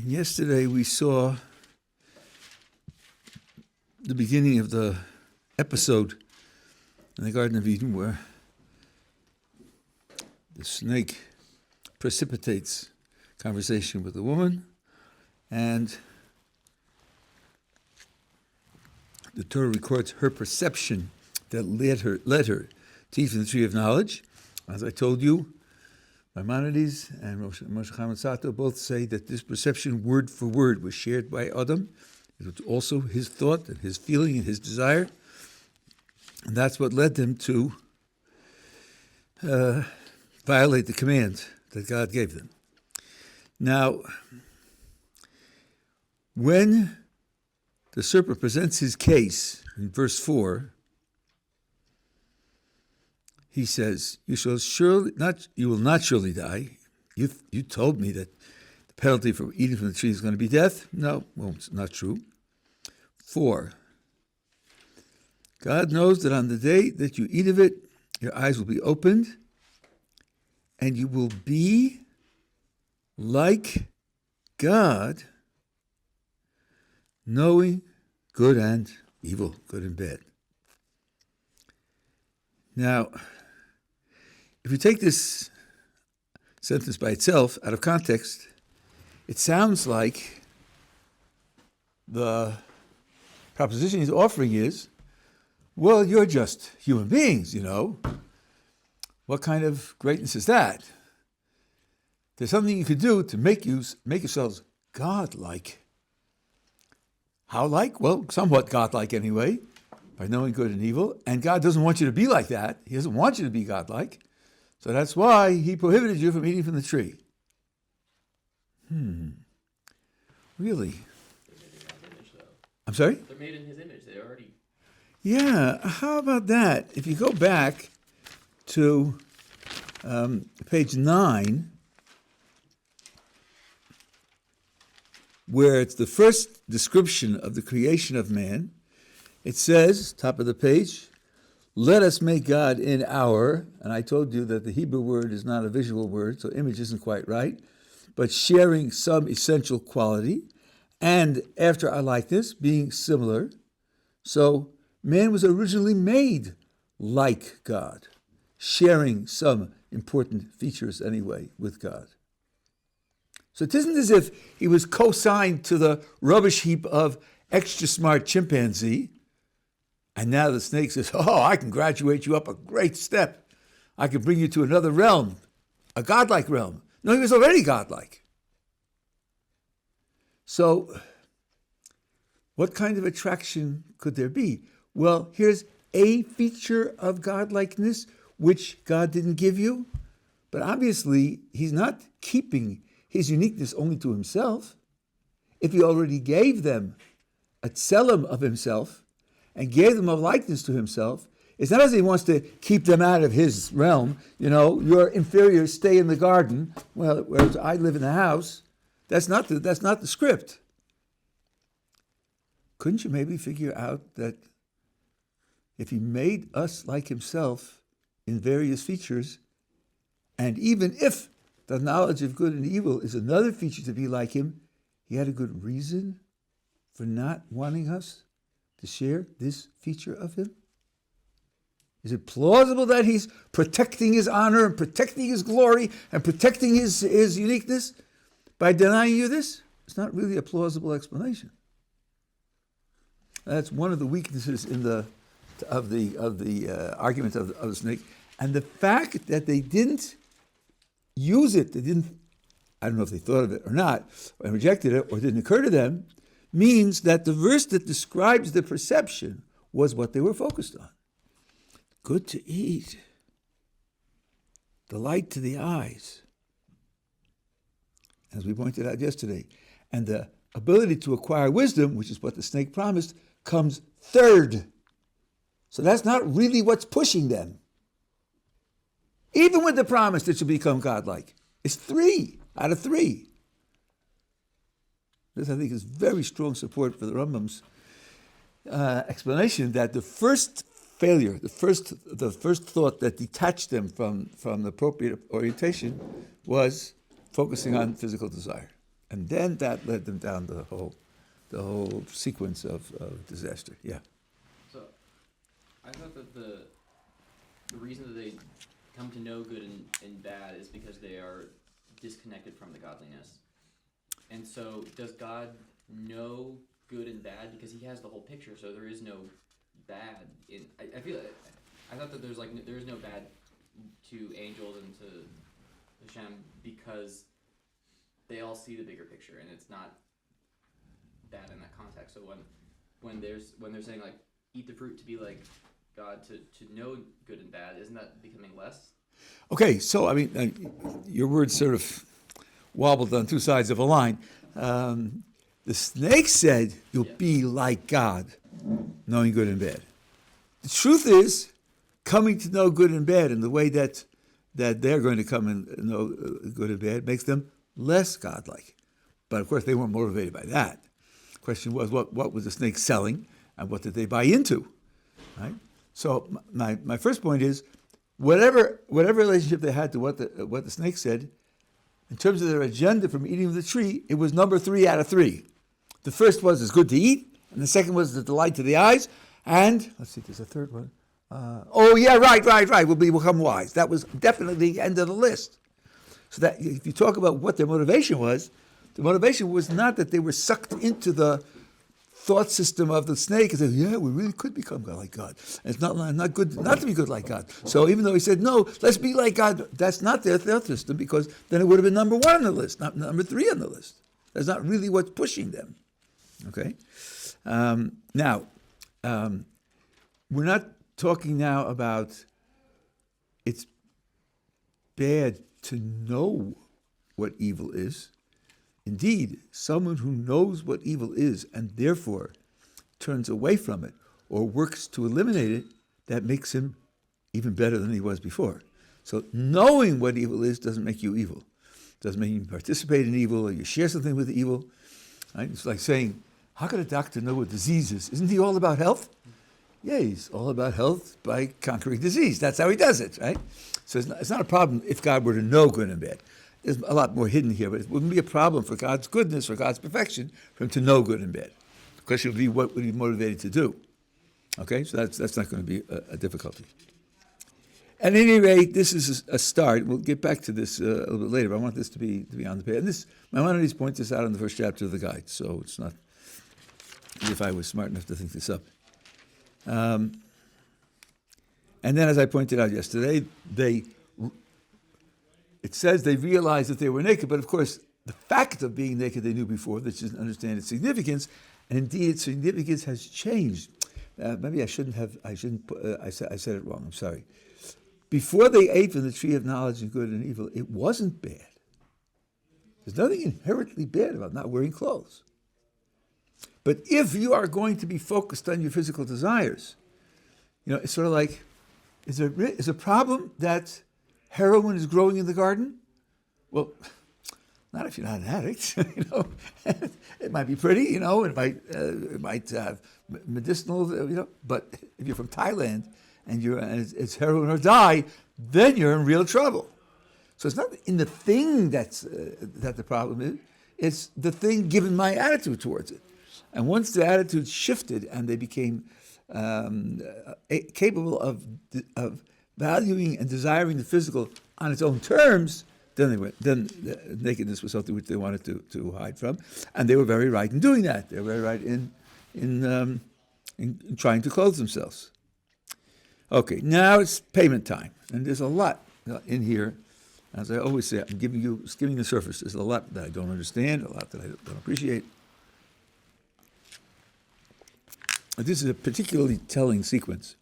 And yesterday we saw the beginning of the episode in the Garden of Eden where the snake precipitates conversation with the woman, and the Torah records her perception that led her to eat from the tree of knowledge. As I told you, Maimonides and Moshe Chaim Sato both say that this perception, word for word, was shared by Adam. It was also his thought and his feeling and his desire. And that's what led them to violate the command that God gave them. Now, when the serpent presents his case in verse 4, he says, you will not surely die. You told me that the penalty for eating from the tree is going to be death. No, well, it's not true. 4, God knows that on the day that you eat of it, your eyes will be opened, and you will be like God, knowing good and evil, good and bad. Now, if you take this sentence by itself, out of context, it sounds like the proposition he's offering is, well, you're just human beings, you know. What kind of greatness is that? There's something you could do to make yourselves God-like. How like? Well, somewhat God-like anyway, by knowing good and evil. And God doesn't want you to be like that. He doesn't want you to be God-like. So that's why he prohibited you from eating from the tree. Really? I'm sorry? They're made in his image. They already... Yeah, how about that? If you go back to page 9, where it's the first description of the creation of man, it says, top of the page, let us make God in our, and I told you that the Hebrew word is not a visual word, so image isn't quite right, but sharing some essential quality, and after our likeness, being similar. So man was originally made like God, sharing some important features anyway with God. So it isn't as if he was co-signed to the rubbish heap of extra smart chimpanzee, and now the snake says, oh, I can graduate you up a great step. I can bring you to another realm, a godlike realm. No, he was already godlike. So what kind of attraction could there be? Well, here's a feature of godlikeness which God didn't give you, but obviously he's not keeping his uniqueness only to himself. If he already gave them a tselem of himself and gave them a likeness to himself, it's not as he wants to keep them out of his realm. You know, your inferiors stay in the garden, well, whereas I live in the house. That's not the script. Couldn't you maybe figure out that if he made us like himself in various features, and even if the knowledge of good and evil is another feature to be like him, he had a good reason for not wanting us to share this feature of him? Is it plausible that he's protecting his honor and protecting his glory and protecting his uniqueness by denying you this? It's not really a plausible explanation. That's one of the weaknesses in the argument of the snake, and the fact that they didn't use it, I don't know if they thought of it or not, and rejected it, or it didn't occur to them, means that the verse that describes the perception was what they were focused on. Good to eat, delight to the eyes, as we pointed out yesterday, and the ability to acquire wisdom, which is what the snake promised, comes third. So that's not really what's pushing them. Even with the promise that you'll become godlike, it's 3 out of 3. This, I think, is very strong support for the Rambam's explanation that the first failure, the first thought that detached them from the appropriate orientation was focusing on physical desire. And then that led them down the whole sequence of disaster. Yeah. So, I thought that the reason that they come to know good and bad is because they are disconnected from the godliness. And so, does God know good and bad because He has the whole picture? So there is no bad in. I feel. I thought that there is no bad to angels and to Hashem because they all see the bigger picture, and it's not bad in that context. So when they're saying like eat the fruit to be like God, to know good and bad, isn't that becoming less? Okay, so I mean, your words sort of wobbled on two sides of a line. The snake said, "You'll be like God, knowing good and bad." The truth is, coming to know good and bad in the way that they're going to come and know good and bad makes them less godlike. But of course, they weren't motivated by that. The question was, what was the snake selling, and what did they buy into? Right. So my first point is, whatever relationship they had to what the snake said, in terms of their agenda from eating of the tree, it was number 3 out of 3. The first was it's good to eat, and the second was the delight to the eyes, and let's see, there's a third one. Right. We'll become wise. That was definitely the end of the list. So that if you talk about what their motivation was, the motivation was not that they were sucked into the thought system of the snake and said, yeah, we really could become like God. And it's not good not to be good like God. So even though he said, no, let's be like God, that's not their thought system, because then it would have been number 1 on the list, not number 3 on the list. That's not really what's pushing them. Okay? Now, we're not talking now about it's bad to know what evil is. Indeed, someone who knows what evil is and therefore turns away from it or works to eliminate it, that makes him even better than he was before. So knowing what evil is doesn't make you evil. It doesn't mean you participate in evil or you share something with the evil. Right? It's like saying, how can a doctor know what disease is? Isn't he all about health? Yeah, he's all about health by conquering disease. That's how he does it, right? So it's not a problem if God were to know good and bad. There's a lot more hidden here, but it wouldn't be a problem for God's goodness, for God's perfection, for him to know good and bad. The question would be, what would he be motivated to do? Okay, so that's not going to be a difficulty. At any rate, this is a start. We'll get back to this a little bit later, but I want this to be on the page. And Maimonides points this out in the first chapter of the guide, so it's not as if I was smart enough to think this up. And then, as I pointed out yesterday, it says they realized that they were naked, but of course, the fact of being naked they knew before, they didn't understand its significance, and indeed its significance has changed. Maybe I said it wrong, I'm sorry. Before they ate from the tree of knowledge of good and evil, it wasn't bad. There's nothing inherently bad about not wearing clothes. But if you are going to be focused on your physical desires, it's sort of like, is a problem that heroin is growing in the garden? Well, not if you're not an addict. It might be pretty. It might have medicinal. But if you're from Thailand and it's heroin or die, then you're in real trouble. So it's not in the thing that the problem is. It's the thing given my attitude towards it. And once the attitude shifted and they became capable of valuing and desiring the physical on its own terms, then nakedness was something which they wanted to hide from, and they were very right in doing that. They were very right in trying to clothe themselves. Okay, now it's payment time, and there's a lot in here. As I always say, I'm skimming the surface. There's a lot that I don't understand, a lot that I don't appreciate. This is a particularly telling sequence.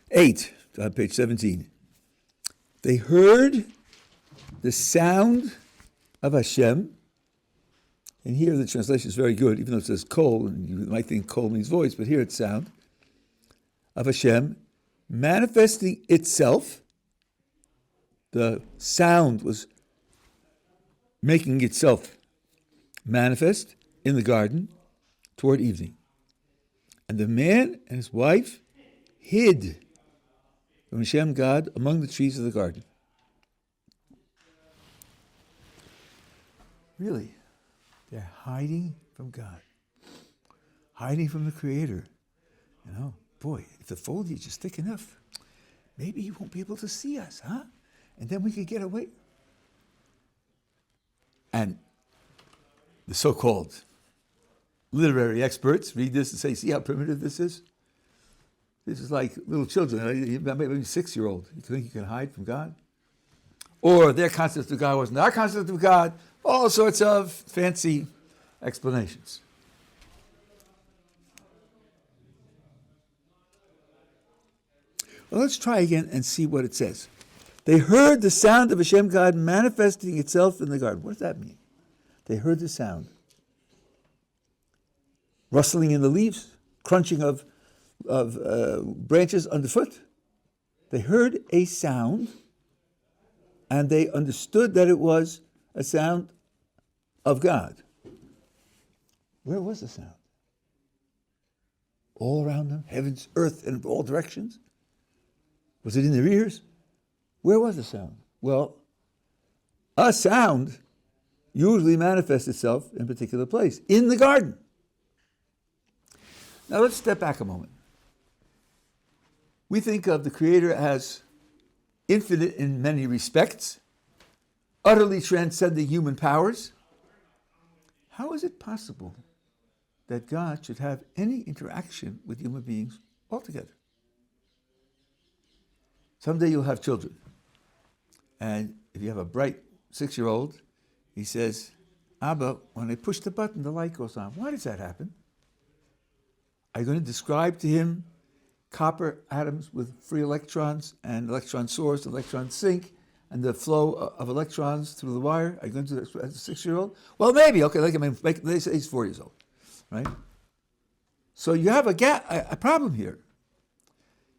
8, page 17. They heard the sound of Hashem, and here the translation is very good, even though it says kol, and you might think kol means voice, but here it's sound, of Hashem, manifesting itself. The sound was making itself manifest in the garden toward evening. And the man and his wife hid from Hashem God among the trees of the garden. Really, they're hiding from God, hiding from the Creator. You know, boy, if the foliage is thick enough, maybe he won't be able to see us, huh? And then we could get away. And the so-called literary experts read this and say, see how primitive this is? This is like little children, maybe a 6-year-old. You think you can hide from God? Or their concept of God wasn't our concept of God. All sorts of fancy explanations. Well, let's try again and see what it says. They heard the sound of Hashem God manifesting itself in the garden. What does that mean? They heard the sound. Rustling in the leaves, crunching of branches underfoot. They heard a sound, and they understood that it was a sound of God. Where was the sound? All around them, heavens, earth, and all directions. Was it in their ears? Where was the sound? Well, a sound usually manifests itself in a particular place, in the garden. Now let's step back a moment. We think of the Creator as infinite in many respects, utterly transcending human powers. How is it possible that God should have any interaction with human beings altogether? Someday you'll have children. And if you have a bright 6-year-old, he says, Abba, when I push the button, the light goes on. Why does that happen? Are you going to describe to him copper atoms with free electrons and electron source, electron sink, and the flow of electrons through the wire? Are you going to do that as a 6-year-old? Well, maybe. Okay, they say he's 4 years old, right? So you have a problem here.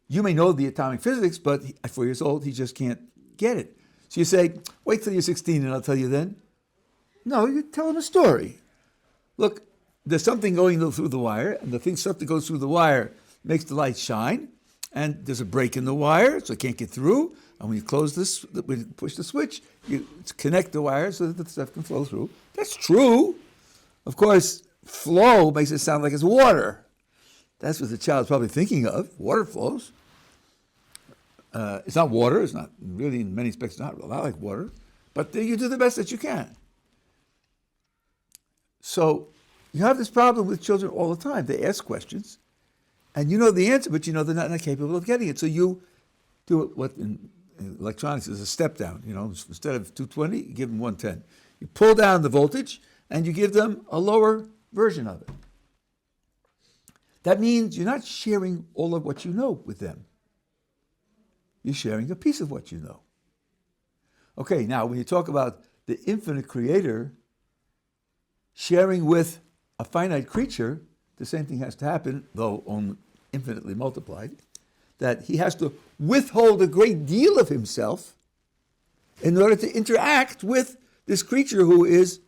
You may know the atomic physics, but at 4 years old, he just can't get it. So you say, wait till you're 16 and I'll tell you then. No, you tell him a story. Look, there's something going through the wire, and the stuff that goes through the wire makes the light shine, and there's a break in the wire, so it can't get through. And when you when you push the switch, you connect the wire so that the stuff can flow through. That's true. Of course, flow makes it sound like it's water. That's what the child's probably thinking of. Water flows. It's not water. It's not really, in many respects, not like water. But you do the best that you can. So you have this problem with children all the time. They ask questions, and you know the answer, but you know they're not capable of getting it. So you do what in electronics is a step down. You know, instead of 220, you give them 110. You pull down the voltage, and you give them a lower version of it. That means you're not sharing all of what you know with them. You're sharing a piece of what you know. Okay, now when you talk about the infinite Creator sharing with a finite creature, the same thing has to happen, though infinitely multiplied, that he has to withhold a great deal of himself in order to interact with this creature who is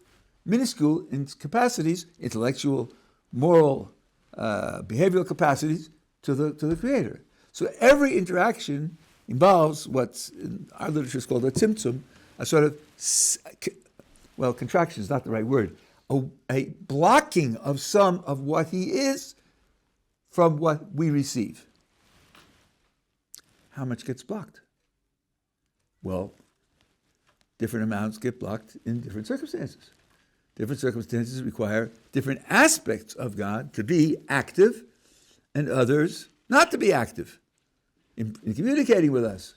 minuscule in capacities, intellectual, moral, behavioral capacities to the Creator. So every interaction involves what's in our literature is called a tzimtzum, a sort of, contraction is not the right word, a blocking of some of what he is from what we receive. How much gets blocked? Well, different amounts get blocked in different circumstances. Different circumstances require different aspects of God to be active and others not to be active in communicating with us.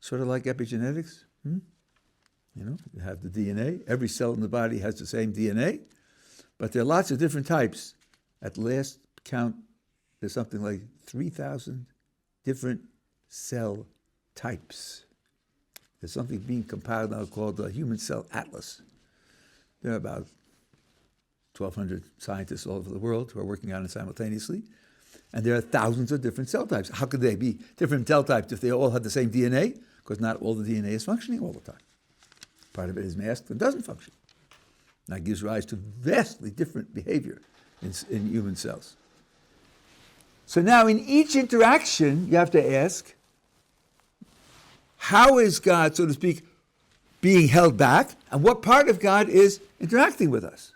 Sort of like epigenetics. You know, you have the DNA. Every cell in the body has the same DNA, but there are lots of different types. At last count, there's something like 3,000 different cell types. There's something being compiled now called the Human Cell Atlas. There are about 1,200 scientists all over the world who are working on it simultaneously. And there are thousands of different cell types. How could they be different cell types if they all have the same DNA? Because not all the DNA is functioning all the time. Part of it is masked and doesn't function. That gives rise to vastly different behavior in human cells. So now in each interaction, you have to ask, how is God, so to speak, being held back, and what part of God is interacting with us.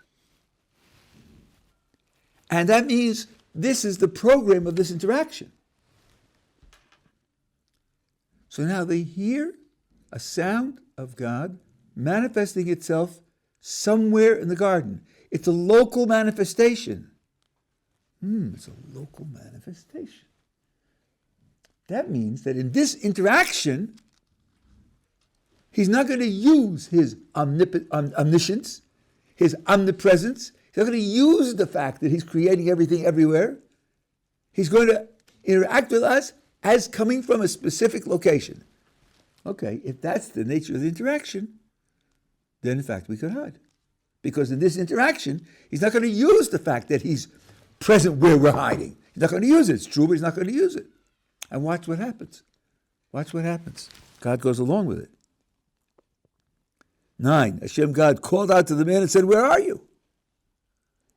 And that means this is the program of this interaction. So now they hear a sound of God manifesting itself somewhere in the garden. It's a local manifestation. It's a local manifestation. That means that in this interaction, he's not going to use his omniscience, his omnipresence. He's not going to use the fact that he's creating everything everywhere. He's going to interact with us as coming from a specific location. Okay, if that's the nature of the interaction, then in fact we could hide. Because in this interaction, he's not going to use the fact that he's present where we're hiding. He's not going to use it. It's true, but he's not going to use it. And watch what happens. Watch what happens. God goes along with it. 9, Hashem God called out to the man and said, where are you?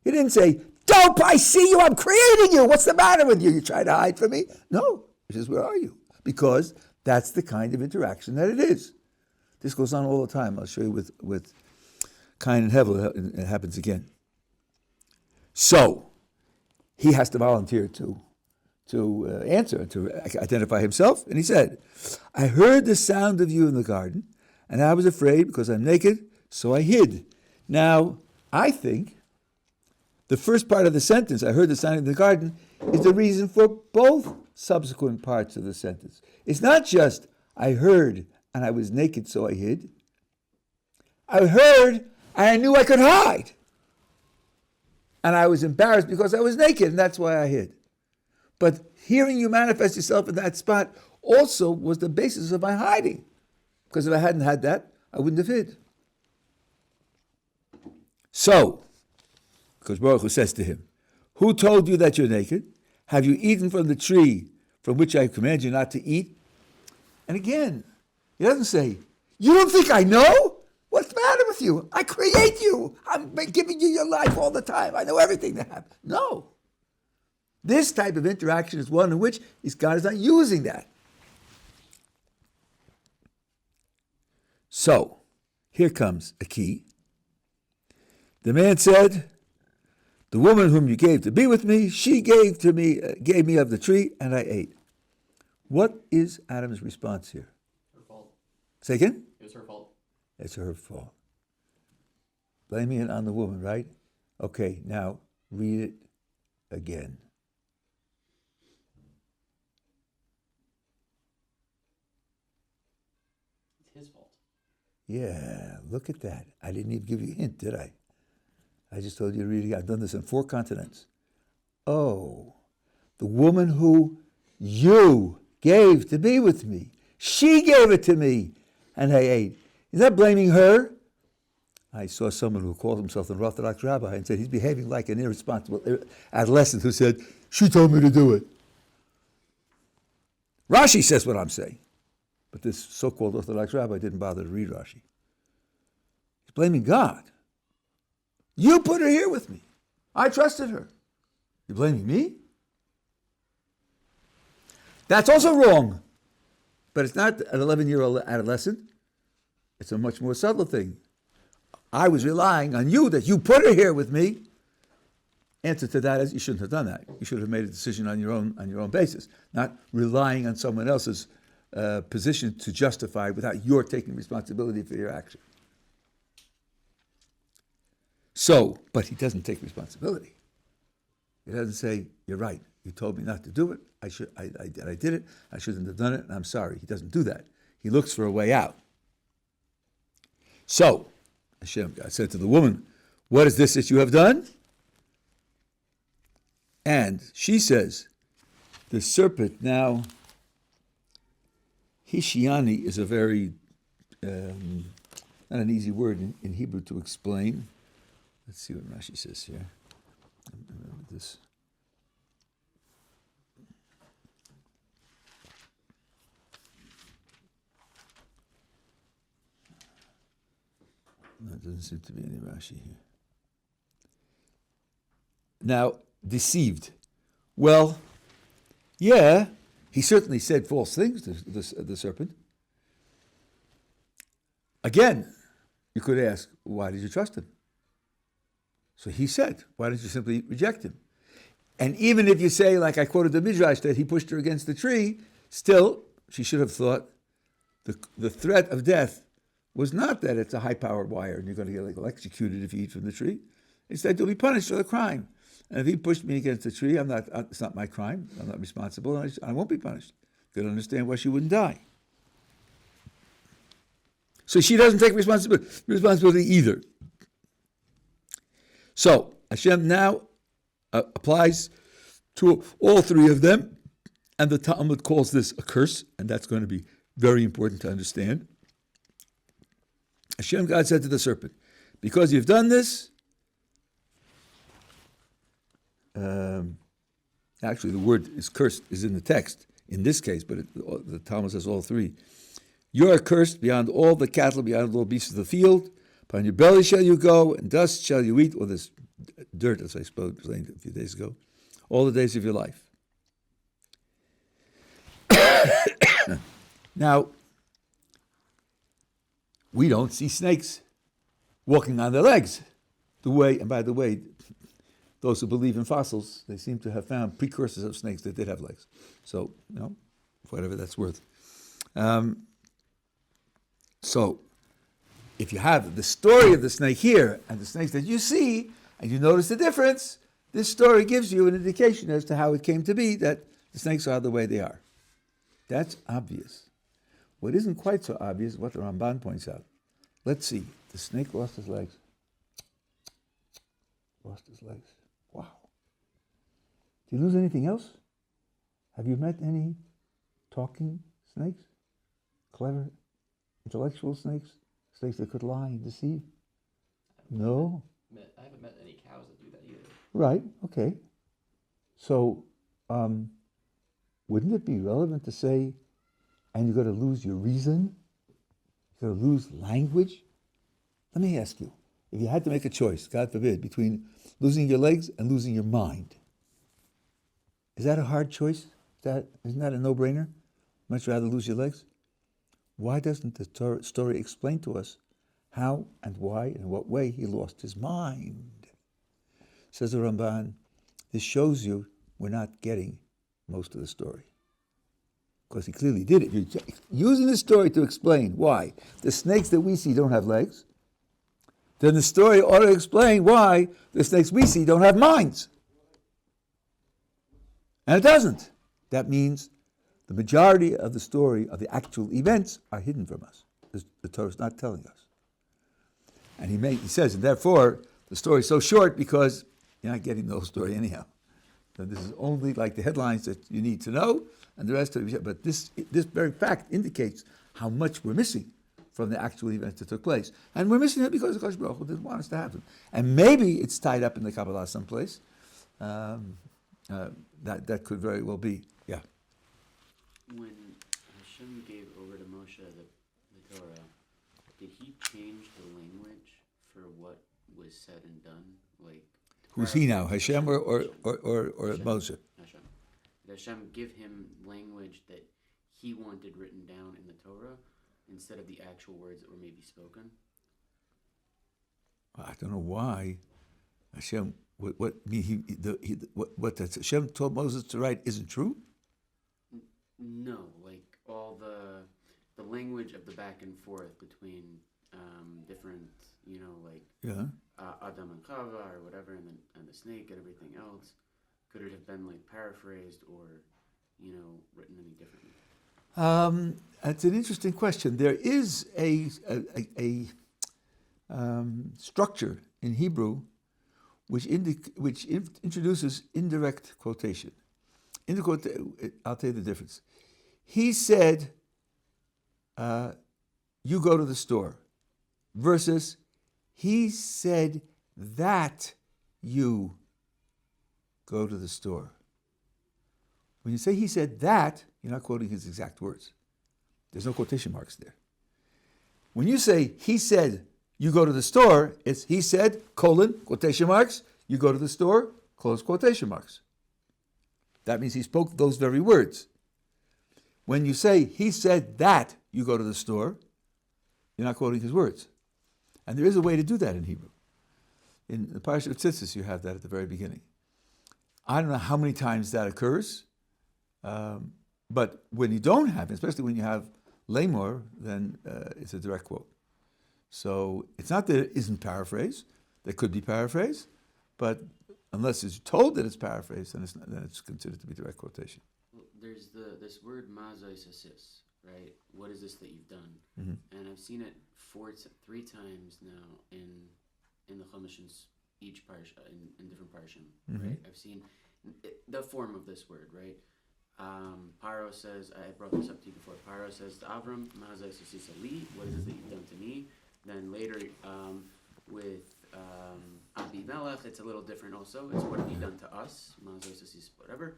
He didn't say, dope, I see you, I'm creating you. What's the matter with you? You try to hide from me? No. He says, where are you? Because that's the kind of interaction that it is. This goes on all the time. I'll show you with Cain and Hevel, it happens again. So, he has to volunteer to answer, to identify himself. And he said, I heard the sound of you in the garden, and I was afraid because I'm naked, so I hid. Now, I think the first part of the sentence, I heard the sound in the garden, is the reason for both subsequent parts of the sentence. It's not just, I heard and I was naked, so I hid. I heard and I knew I could hide. And I was embarrassed because I was naked, and that's why I hid. But hearing you manifest yourself in that spot also was the basis of my hiding. Because if I hadn't had that, I wouldn't have hid. So, because Baruch Hu says to him, who told you that you're naked? Have you eaten from the tree from which I command you not to eat? And again, he doesn't say, you don't think I know? What's the matter with you? I create you. I'm giving you your life all the time. I know everything that happens. No. This type of interaction is one in which God is not using that. So, here comes a key. The man said, the woman whom you gave to be with me, she gave me of the tree, and I ate. What is Adam's response here? Her fault. Say again? It was her fault. It's her fault. Blaming it on the woman, right? Okay, now read it again. It's his fault. Yeah, look at that. I didn't even give you a hint, did I? I just told you to read it again. I've done this on 4 continents. Oh, the woman who you gave to be with me, she gave it to me, and I ate. Is that blaming her? I saw someone who called himself an Orthodox rabbi and said he's behaving like an irresponsible adolescent who said, she told me to do it. Rashi says what I'm saying. But this so-called Orthodox rabbi didn't bother to read Rashi. He's blaming God. You put her here with me. I trusted her. You're blaming me? That's also wrong. But it's not an 11-year-old adolescent. It's a much more subtle thing. I was relying on you that you put her here with me. Answer to that is you shouldn't have done that. You should have made a decision on your own basis, not relying on someone else's position to justify without your taking responsibility for your action. So, but he doesn't take responsibility. He doesn't say, you're right, you told me not to do it, I did it, I shouldn't have done it, and I'm sorry. He doesn't do that. He looks for a way out. So, Hashem God said to the woman, what is this that you have done? And she says, the serpent now, Hishiani is a very, not an easy word in Hebrew to explain. Let's see what Rashi says here. Remember this. No, there doesn't seem to be any Rashi here. Now, deceived. Well, yeah, he certainly said false things, the serpent. Again, you could ask, why did you trust him? So he said, why didn't you simply reject him? And even if you say, like I quoted the Midrash, that he pushed her against the tree, still, she should have thought the threat of death was not that it's a high-powered wire and you're going to get electrocuted if you eat from the tree. Instead, you'll be punished for the crime. And if he pushed me against the tree, it's not my crime. I'm not responsible. And I won't be punished. You can understand why she wouldn't die. So she doesn't take responsibility either. So Hashem now applies to all three of them, and the Talmud calls this a curse, and that's going to be very important to understand. Hashem, God said to the serpent, because you've done this, actually the word is cursed is in the text in this case, but the Talmud says all three. You are cursed beyond all the cattle, beyond all beasts of the field. Upon your belly shall you go, and dust shall you eat, or this dirt, as I explained a few days ago, all the days of your life. Now, we don't see snakes walking on their legs. And by the way, those who believe in fossils, they seem to have found precursors of snakes that did have legs. So, whatever that's worth. So, if you have the story of the snake here and the snakes that you see, and you notice the difference, this story gives you an indication as to how it came to be that the snakes are the way they are. That's obvious. What isn't quite so obvious is what the Ramban points out. Let's see. The snake lost his legs. Lost his legs. Wow. Did he lose anything else? Have you met any talking snakes? Clever, intellectual snakes? Snakes that could lie and deceive? No? I haven't met any cows that do that either. Right, okay. So, wouldn't it be relevant to say, and you're going to lose your reason? You're going to lose language? Let me ask you, if you had to make a choice, God forbid, between losing your legs and losing your mind, is that a hard choice? Isn't that a no-brainer? Much rather lose your legs? Why doesn't the story explain to us how and why and in what way he lost his mind? Says the Ramban, this shows you we're not getting most of the story. Because he clearly did it. You're using the story to explain why the snakes that we see don't have legs, then the story ought to explain why the snakes we see don't have minds. And it doesn't. That means the majority of the story of the actual events are hidden from us. The Torah is not telling us. And he says, and therefore, the story is so short because you're not getting the whole story anyhow. So this is only like the headlines that you need to know, and the rest of it. But this very fact indicates how much we're missing from the actual events that took place. And we're missing it because the Kodesh Baruch Hu didn't want us to have them. And maybe it's tied up in the Kabbalah someplace. That could very well be. Yeah. When Hashem gave over to Moshe the Torah, did he change the language for what was said and done? Like, Who's he now, Hashem or Hashem. Moshe? Hashem. Did Hashem give him language that he wanted written down in the Torah instead of the actual words that were maybe spoken? I don't know why Hashem. What Hashem told Moses to write isn't true? No, like all the language of the back and forth between different, Yeah. Adam and Chava or whatever, and the snake and everything else. Could it have been like paraphrased or, written any differently? That's an interesting question. There is a structure in Hebrew which introduces indirect quotation. I'll tell you the difference. He said, you go to the store, versus he said that you go to the store. When you say he said that, you're not quoting his exact words. There's no quotation marks there. When you say he said you go to the store, it's he said, quotation marks, you go to the store, close quotation marks. That means he spoke those very words. When you say he said that you go to the store, you're not quoting his words. And there is a way to do that in Hebrew. In the Parashat of Tzitzis, you have that at the very beginning. I don't know how many times that occurs, but when you don't have it, especially when you have lemor, then it's a direct quote. So it's not that it isn't paraphrased. There could be paraphrase, but unless it's told that it's paraphrased, then it's considered to be direct quotation. Well, there's this word mazos asis, right? What is this that you've done? Mm-hmm. And I've seen it three times now in the Chumashins, each parsha, in different parshim, Mm-hmm. right? I've seen the form of this word, right? Paro says, I brought this up to you before. Paro says to Avram, mazos asis ali, what is it that you've done to me? Then later, with Abimelech, it's a little different also. It's what have you done to us? Mazos asis, whatever.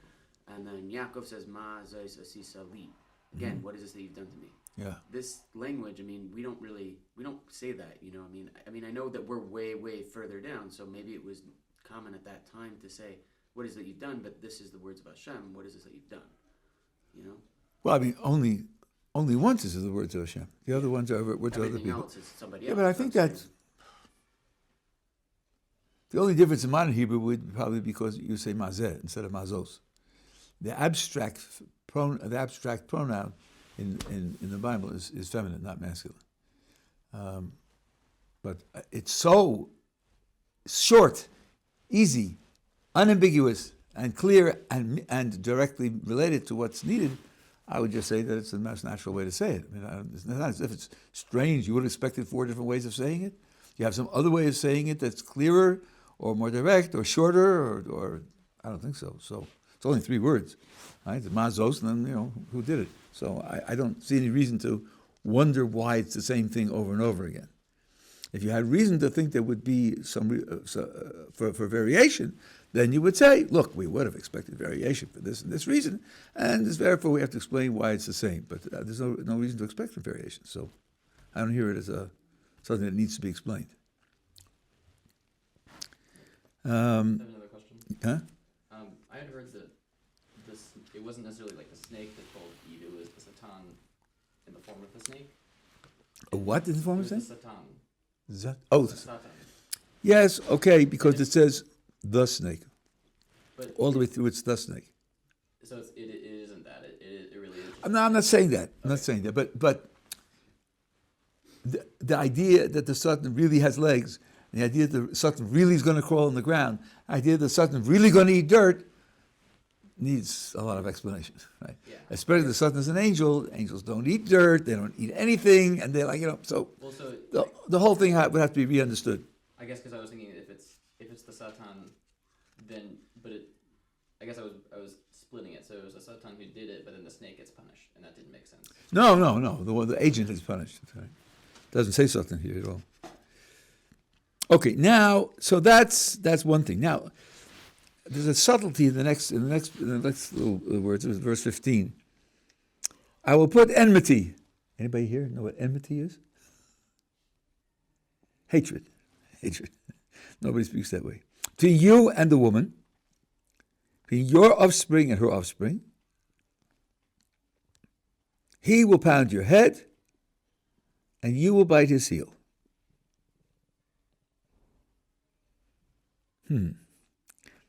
And then Yaakov says, mazos asis ali. Again, what is this that you've done to me? Yeah. This language, I mean, we don't say that, you know. I mean, I know that we're way, way further down, so maybe it was common at that time to say, what is it that you've done? But this is the words of Hashem. What is this that you've done? You know? Well, I mean, only once is the words of Hashem. The other ones are words of other Everything people. else is somebody Yeah, else. but I think that's the only difference in modern Hebrew would probably be because you say mazeh instead of mazos. The abstract pronoun in the Bible is feminine, not masculine. But it's so short, easy, unambiguous, and clear, and directly related to what's needed. I would just say that it's the most natural way to say it. I mean, it's not as if it's strange. You would have expected 4 different ways of saying it. You have some other way of saying it that's clearer or more direct or shorter, or I don't think so. So it's only 3 words, right? The mazos, and then, who did it. So I don't see any reason to wonder why it's the same thing over and over again. If you had reason to think there would be some for variation, then you would say, look, we would have expected variation for this and this reason, and therefore we have to explain why it's the same. But there's no reason to expect for variation. So I don't hear it as something that needs to be explained. I have another question. Huh? I had heard that it wasn't necessarily like the snake that told Eve, it was the Satan in the form of the snake. A what in the form It of was saying? the Satan. The Satan. yes, okay, because it says the snake. But All the way through, it's the snake. So it isn't that. It really is. I'm not saying that. I'm not saying that. But the idea that the Satan really has legs, and the idea that the Satan really is going to crawl on the ground, the idea that the Satan really going to eat dirt, needs a lot of explanation, right? Yeah. Especially the Satan is an angel. Angels don't eat dirt. They don't eat anything, and they're so. Well, so The whole thing would have to be re-understood. I guess because I was thinking if it's the Satan, then I guess I was splitting it. So it was the Satan who did it, but then the snake gets punished, and that didn't make sense. No. The agent is punished. Right? Doesn't say something here at all. Okay, now so that's one thing. Now there's a subtlety in the next little words. It was verse 15. I will put enmity. Anybody here know what enmity is? Hatred. Nobody speaks that way. To you and the woman, to your offspring and her offspring. He will pound your head, and you will bite his heel.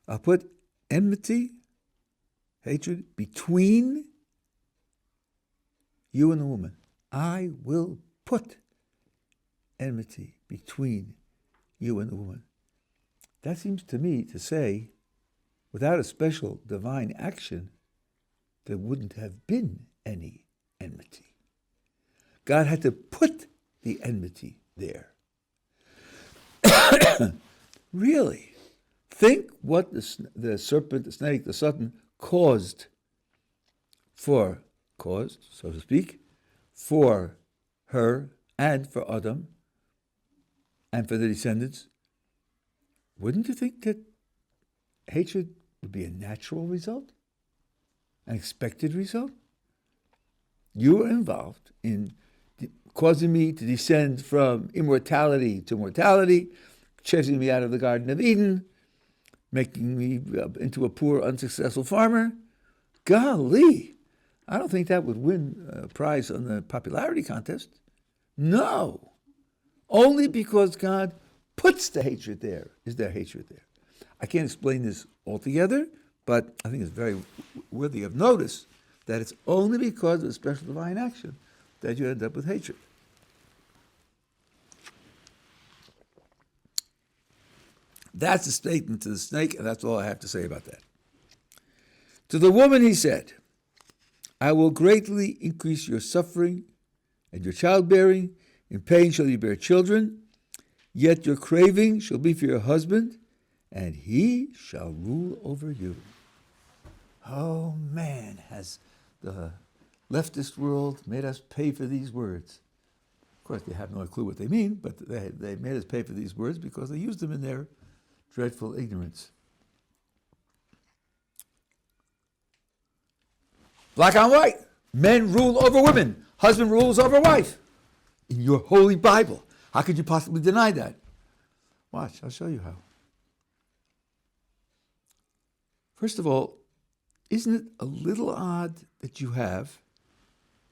I'll put enmity, hatred, between you and the woman. I will put enmity between you and the woman. That seems to me to say, without a special divine action, there wouldn't have been any enmity. God had to put the enmity there. Really? Think what the serpent, the snake, the Satan caused, so to speak, for her and for Adam and for the descendants. Wouldn't you think that hatred would be a natural result? An expected result? You were involved in causing me to descend from immortality to mortality, chasing me out of the Garden of Eden, making me into a poor, unsuccessful farmer. Golly, I don't think that would win a prize on the popularity contest. No. Only because God puts the hatred there is there hatred there. I can't explain this altogether, but I think it's very worthy of notice that it's only because of a special divine action that you end up with hatred. That's a statement to the snake, and that's all I have to say about that. To the woman he said, I will greatly increase your suffering and your childbearing. In pain shall you bear children. Yet your craving shall be for your husband, and he shall rule over you. Oh man, has the leftist world made us pay for these words. Of course, they have no clue what they mean, but they made us pay for these words because they used them in their dreadful ignorance. Black on white. Men rule over women. Husband rules over wife. In your holy Bible. How could you possibly deny that? Watch, I'll show you how. First of all, isn't it a little odd that you have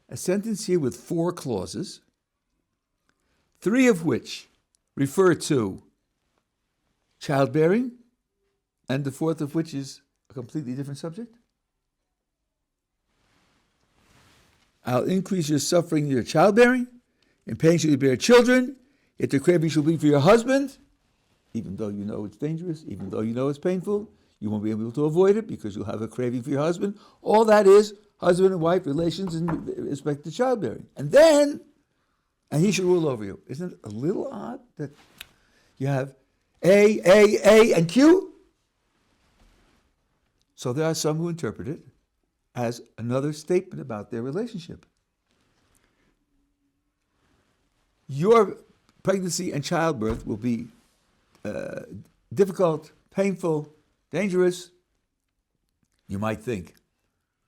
a sentence here with 4 clauses, 3 of which refer to childbearing, and the 4th of which is a completely different subject? I'll increase your suffering in your childbearing. In pain shall you bear children. Yet the craving shall be for your husband. Even though you know it's dangerous, even though you know it's painful, you won't be able to avoid it because you'll have a craving for your husband. All that is husband and wife relations in respect to childbearing. And he shall rule over you. Isn't it a little odd that you have A, and Q? So there are some who interpret it as another statement about their relationship. Your pregnancy and childbirth will be difficult, painful, dangerous. You might think,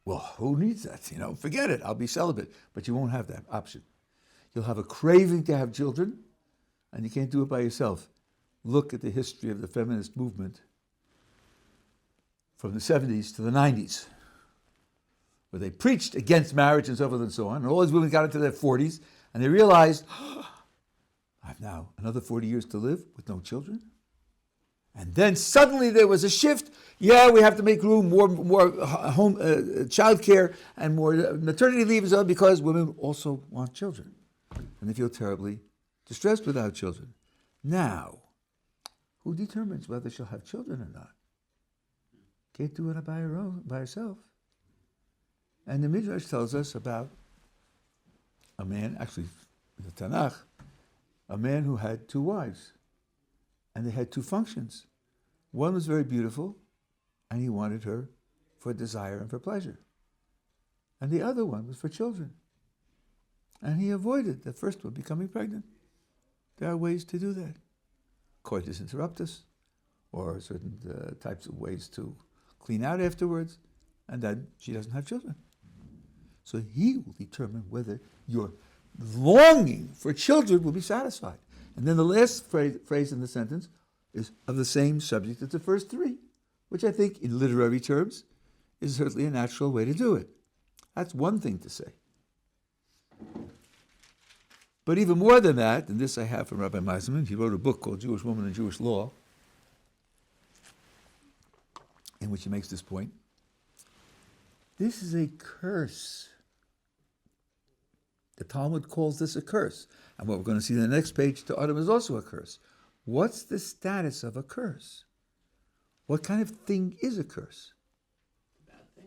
well, who needs that? Forget it. I'll be celibate. But you won't have that option. You'll have a craving to have children, and you can't do it by yourself. Look at the history of the feminist movement from the 70s to the 90s, where they preached against marriage and so forth and so on. And all these women got into their 40s, and they realized, I've now another 40 years to live with no children. And then suddenly there was a shift. Yeah, we have to make room, more home child care and more maternity leave and so on, because women also want children. And they feel terribly distressed without children. Now, who determines whether she'll have children or not? Can't do it by herself. And the Midrash tells us about a man, actually the Tanakh, a man who had 2 wives. And they had 2 functions. One was very beautiful, and he wanted her for desire and for pleasure. And the other one was for children. And he avoided the first one becoming pregnant. There are ways to do that. Coitus interruptus, or certain types of ways to clean out afterwards, and then she doesn't have children. So he will determine whether your longing for children will be satisfied. And then the last phrase in the sentence is of the same subject as the first 3, which I think in literary terms is certainly a natural way to do it. That's one thing to say. But even more than that, and this I have from Rabbi Meisman, he wrote a book called Jewish Woman and Jewish Law, in which he makes this point. This is a curse. The Talmud calls this a curse. And what we're going to see in the next page to Adam is also a curse. What's the status of a curse? What kind of thing is a curse?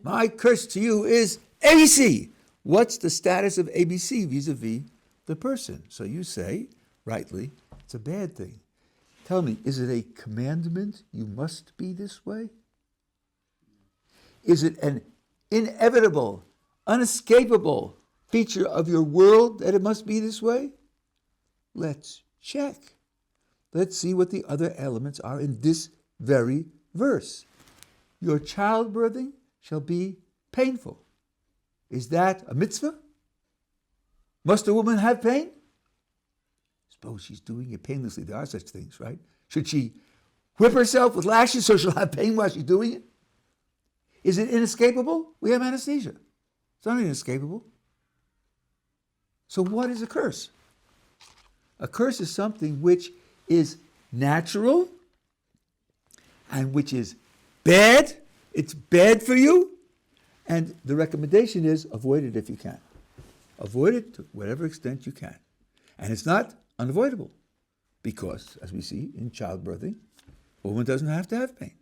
My curse to you is ABC. What's the status of ABC vis-a-vis the person? So you say, rightly, it's a bad thing. Tell me, is it a commandment? You must be this way? Is it an inevitable, unescapable feature of your world that it must be this way? Let's check. Let's see what the other elements are in this very verse. Your childbirthing shall be painful. Is that a mitzvah? Must a woman have pain? Suppose she's doing it painlessly. There are such things, right? Should she whip herself with lashes so she'll have pain while she's doing it? Is it inescapable? We have anesthesia. It's not inescapable. So what is a curse? A curse is something which is natural and which is bad. It's bad for you. And the recommendation is avoid it if you can. Avoid it to whatever extent you can. And it's not unavoidable because, as we see in childbirthing, a woman doesn't have to have pain.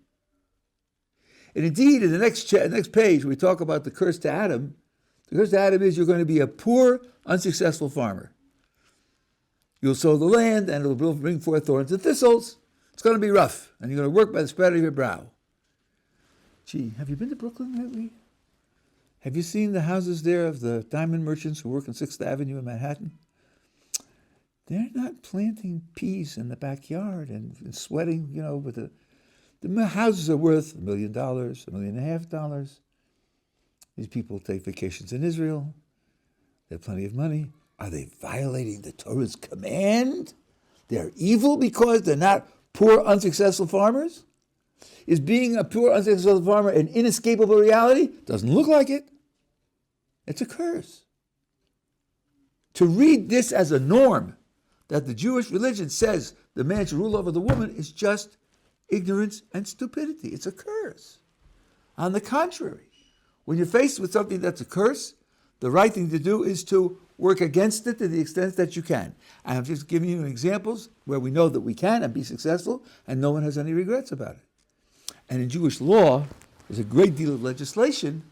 And indeed, in the next page, we talk about the curse to Adam. The curse to Adam is you're going to be a poor, unsuccessful farmer. You'll sow the land, and it'll bring forth thorns and thistles. It's going to be rough, and you're going to work by the spread of your brow. Gee, have you been to Brooklyn lately? Have you seen the houses there of the diamond merchants who work on 6th Avenue in Manhattan? They're not planting peas in the backyard and sweating, with the houses are worth $1 million, $1.5 million. These people take vacations in Israel. They have plenty of money. Are they violating the Torah's command? They're evil because they're not poor, unsuccessful farmers? Is being a poor, unsuccessful farmer an inescapable reality? Doesn't look like it. It's a curse. To read this as a norm, that the Jewish religion says the man should rule over the woman, is just ignorance and stupidity. It's a curse. On the contrary, when you're faced with something that's a curse, the right thing to do is to work against it to the extent that you can. And I'm just giving you examples where we know that we can and be successful, and no one has any regrets about it. And in Jewish law, there's a great deal of legislation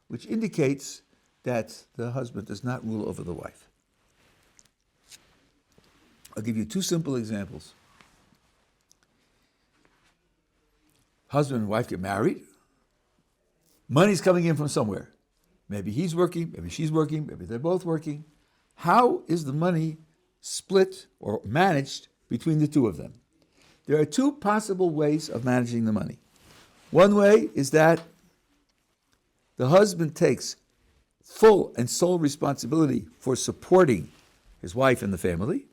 which indicates that the husband does not rule over the wife. I'll give you two simple examples. Husband and wife get married. Money's coming in from somewhere. Maybe he's working, maybe she's working, maybe they're both working. How is the money split or managed between the two of them? There are two possible ways of managing the money. One way is that the husband takes full and sole responsibility for supporting his wife and the family,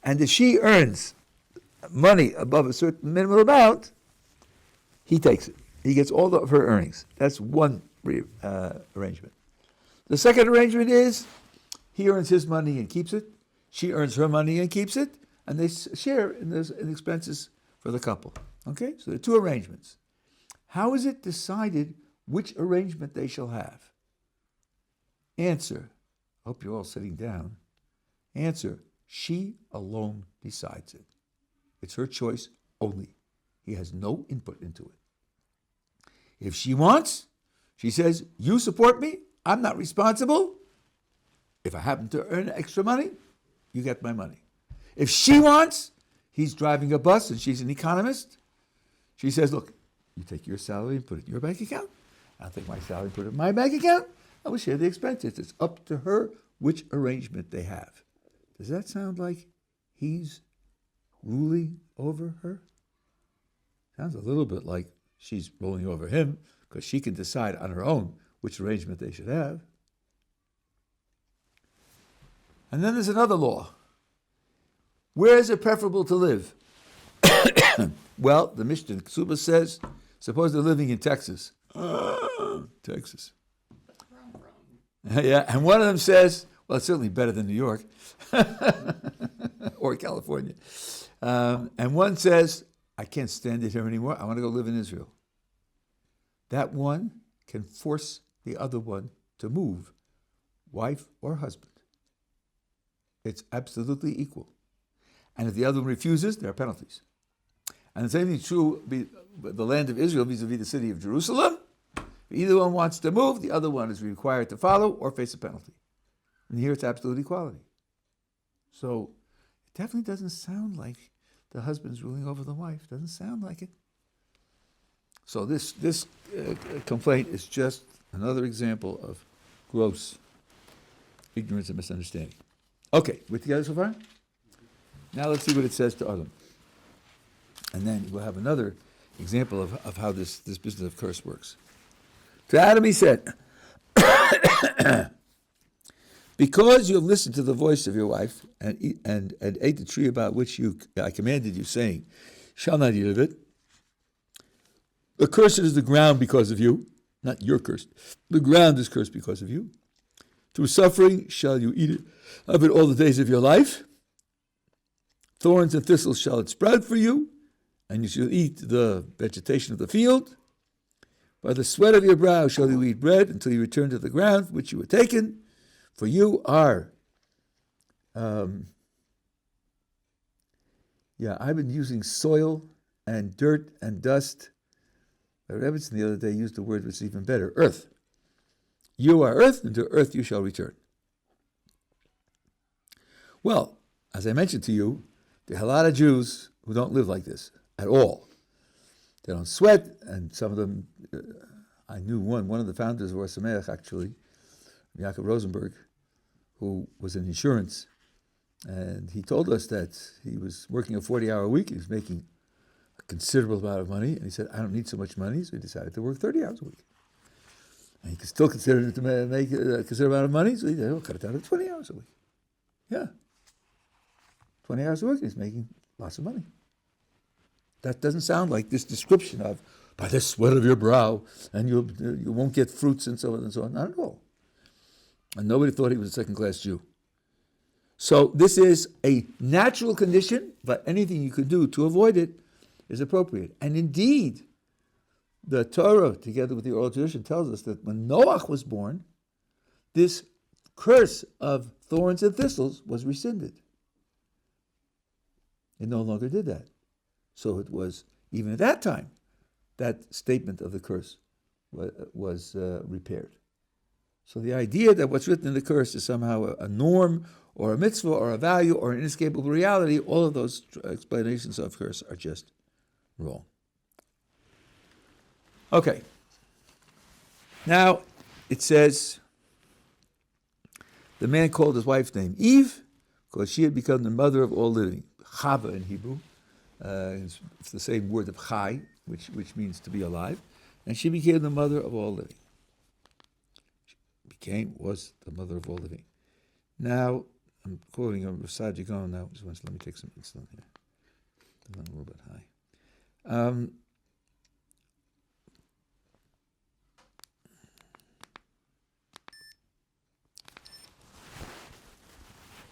and if she earns money above a certain minimum amount, he takes it. He gets all of her earnings. That's one arrangement. The second arrangement is he earns his money and keeps it, she earns her money and keeps it, and they share in the expenses for the couple. Okay? So there are two arrangements. How is it decided which arrangement they shall have? Answer. I hope you're all sitting down. Answer. She alone decides it. It's her choice only. He has no input into it. If she wants, she says, you support me, I'm not responsible. If I happen to earn extra money, you get my money. If she wants, he's driving a bus and she's an economist. She says, look, you take your salary and put it in your bank account. I'll take my salary and put it in my bank account. I will share the expenses. It's up to her which arrangement they have. Does that sound like he's ruling over her? Sounds a little bit like she's ruling over him because she can decide on her own which arrangement they should have. And then there's another law. Where is it preferable to live? Well, the Mishnah Ksuba says, suppose they're living in Texas. Texas. Yeah, and one of them says, well, it's certainly better than New York or California. And one says, I can't stand it here anymore. I want to go live in Israel. That one can force the other one to move, wife or husband. It's absolutely equal. And if the other one refuses, there are penalties. And the same thing is true with the land of Israel vis-a-vis the city of Jerusalem. If either one wants to move, the other one is required to follow or face a penalty. And here it's absolute equality. So it definitely doesn't sound like the husband's ruling over the wife. Doesn't sound like it. So this complaint is just another example of gross ignorance and misunderstanding. Okay, we're together so far? Now let's see what it says to Adam. And then we'll have another example of how this business of curse works. To Adam he said, because you have listened to the voice of your wife and ate the tree about which I commanded you, saying, shall not eat of it. Accursed is the ground because of you, not your curse. The ground is cursed because of you. Through suffering shall you eat of it all the days of your life. thorns and thistles shall it sprout for you, and you shall eat the vegetation of the field. By the sweat of your brow shall you eat bread until you return to the ground which you were taken, for you are. I've been using soil and dirt and dust. Rabbi Evanson the other day used a word which is even better, earth. You are earth, and to earth you shall return. Well, as I mentioned to you, there are a lot of Jews who don't live like this at all. They don't sweat, and some of them, I knew one of the founders of Ohr Somayach, actually, Yaakov Rosenberg, who was in insurance, and he told us that he was working a 40-hour week. He was making a considerable amount of money, and he said, I don't need so much money, so he decided to work 30 hours a week. And he could still consider it to make a considerable amount of money, so he said, cut it down to 20 hours a week. Yeah. 20 hours a week, he's making lots of money. That doesn't sound like this description of, by the sweat of your brow, and you won't get fruits and so on and so on. Not at all. And nobody thought he was a second-class Jew. So this is a natural condition, but anything you could do to avoid it is appropriate. And indeed, the Torah, together with the oral tradition, tells us that when Noach was born, this curse of thorns and thistles was rescinded. It no longer did that. So it was, even at that time, that statement of the curse was repaired. So the idea that what's written in the curse is somehow a norm or a mitzvah or a value or an inescapable reality, all of those explanations of curse are just wrong. Okay. Now, it says, the man called his wife's name Eve, because she had become the mother of all living. Chava in Hebrew. It's the same word of chai, which means to be alive. And she became the mother of all living. Was the mother of all living. Now, I'm quoting a Rasad Yagon now. Just let me take some insulin here. I'm a little bit high.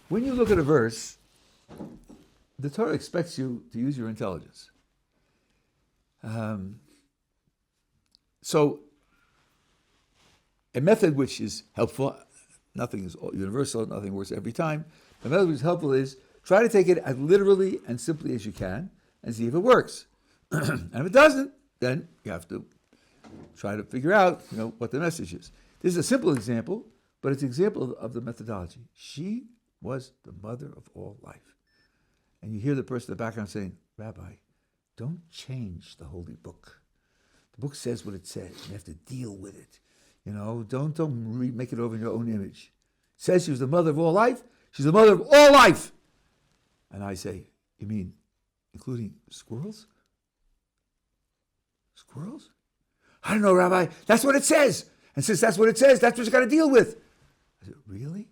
When you look at a verse, the Torah expects you to use your intelligence. So, a method which is helpful, nothing is universal, nothing works every time. The method which is helpful is try to take it as literally and simply as you can and see if it works. And if it doesn't, then you have to try to figure out, what the message is. This is a simple example, but it's an example of the methodology. She was the mother of all life. And you hear the person in the background saying, Rabbi, don't change the holy book. The book says what it says. You have to deal with it. Don't make it over in your own image. It says she was the mother of all life. She's the mother of all life. And I say, you mean including squirrels? Squirrels? I don't know, Rabbi. That's what it says. And since that's what it says, that's what you got to deal with. I said, really?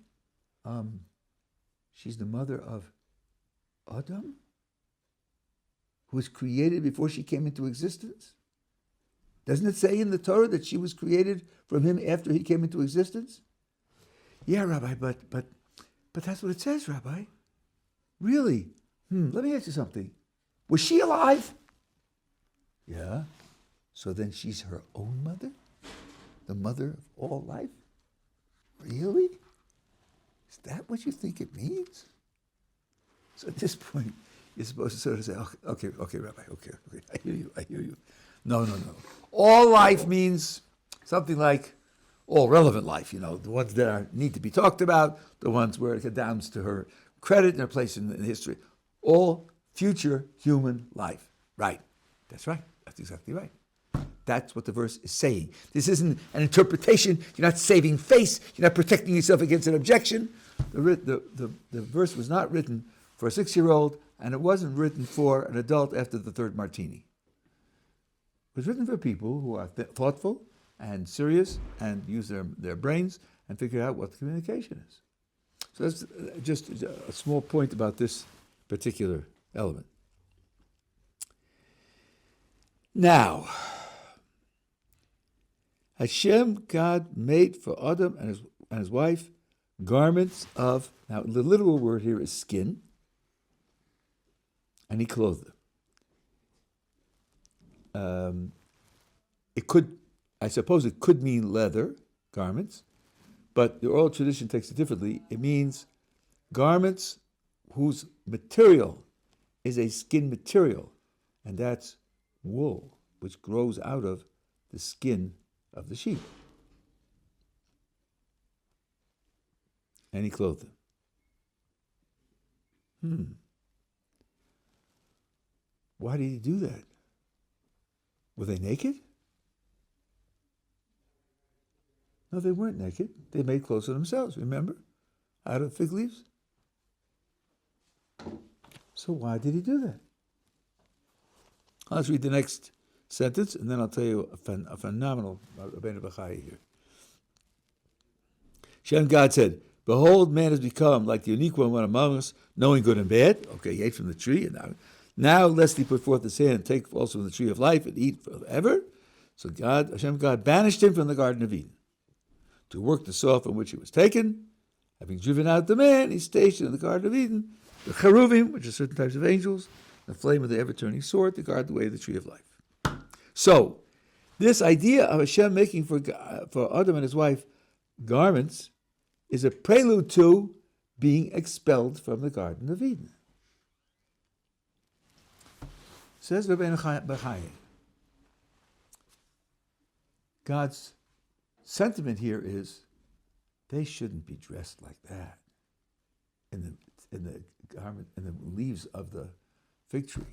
She's the mother of Adam, who was created before she came into existence? Doesn't it say in the Torah that she was created from him after he came into existence? Yeah, Rabbi, but that's what it says, Rabbi. Really? Let me ask you something. Was she alive? Yeah. So then she's her own mother? The mother of all life? Really? Is that what you think it means? So at this point, you're supposed to sort of say, okay, Rabbi, okay, I hear you. No. All life means something like all relevant life, the ones that need to be talked about, the ones where it redounds to her credit and her place in history. All future human life. Right. That's right. That's exactly right. That's what the verse is saying. This isn't an interpretation. You're not saving face. You're not protecting yourself against an objection. The verse was not written for a 6-year-old, and it wasn't written for an adult after the third martini. It was written for people who are thoughtful and serious and use their brains and figure out what the communication is. So that's just a small point about this particular element. Now, Hashem, God, made for Adam and his wife garments of, now the literal word here is skin. and he clothed them. It could, I suppose it could mean leather garments, but the oral tradition takes it differently. It means garments whose material is a skin material, and that's wool, which grows out of the skin of the sheep. And he clothed them. Why did he do that? Were they naked? No, they weren't naked. They made clothes for themselves, remember? Out of fig leaves. So why did he do that? Let's read the next sentence, and then I'll tell you a phenomenal Rabbeinu Bachai here. Shem God said, "Behold, man has become like the unique one among us, knowing good and bad." Okay, he ate from the tree, and now lest he put forth his hand and take also from the tree of life and eat forever. So Hashem God banished him from the Garden of Eden to work the soil from which he was taken. Having driven out the man, he stationed in the Garden of Eden the cheruvim, which are certain types of angels, the flame of the ever-turning sword to guard the way of the tree of life. So, this idea of Hashem making for Adam and his wife garments is a prelude to being expelled from the Garden of Eden. Says Rabbi Bachai, God's sentiment here is they shouldn't be dressed like that in the garment, in the leaves of the fig tree.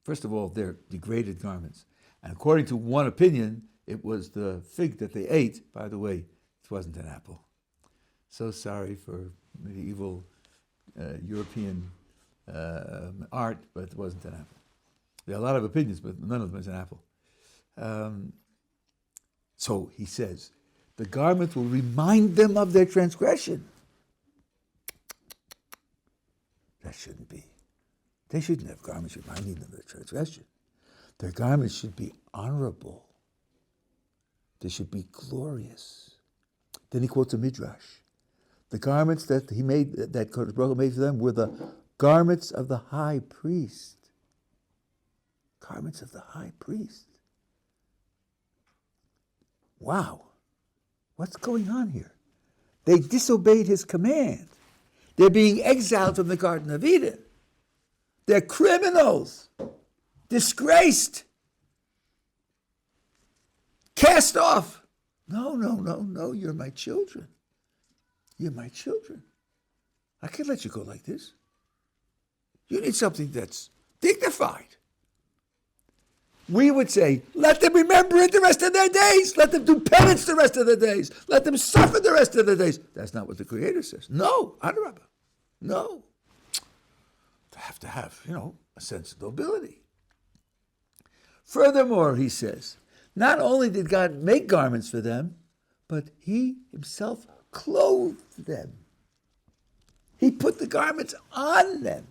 First of all, they're degraded garments. And according to one opinion, it was the fig that they ate. By the way, it wasn't an apple. So sorry for medieval European art, but it wasn't an apple. There are a lot of opinions, but none of them is an apple. So he says, the garment will remind them of their transgression. That shouldn't be. They shouldn't have garments reminding them of their transgression. Their garments should be honorable. They should be glorious. Then he quotes a midrash. The garments that he made, that Baruch made for them, were the garments of the high priest. Garments of the high priest. Wow. What's going on here? They disobeyed his command. They're being exiled from the Garden of Eden. They're criminals, disgraced, cast off. No, you're my children. You're my children. I can't let you go like this. You need something that's dignified. We would say, let them remember it the rest of their days. Let them do penance the rest of their days. Let them suffer the rest of their days. That's not what the Creator says. No, Adarabah. No. They have to have, a sense of nobility. Furthermore, he says, not only did God make garments for them, but he himself clothed them. He put the garments on them.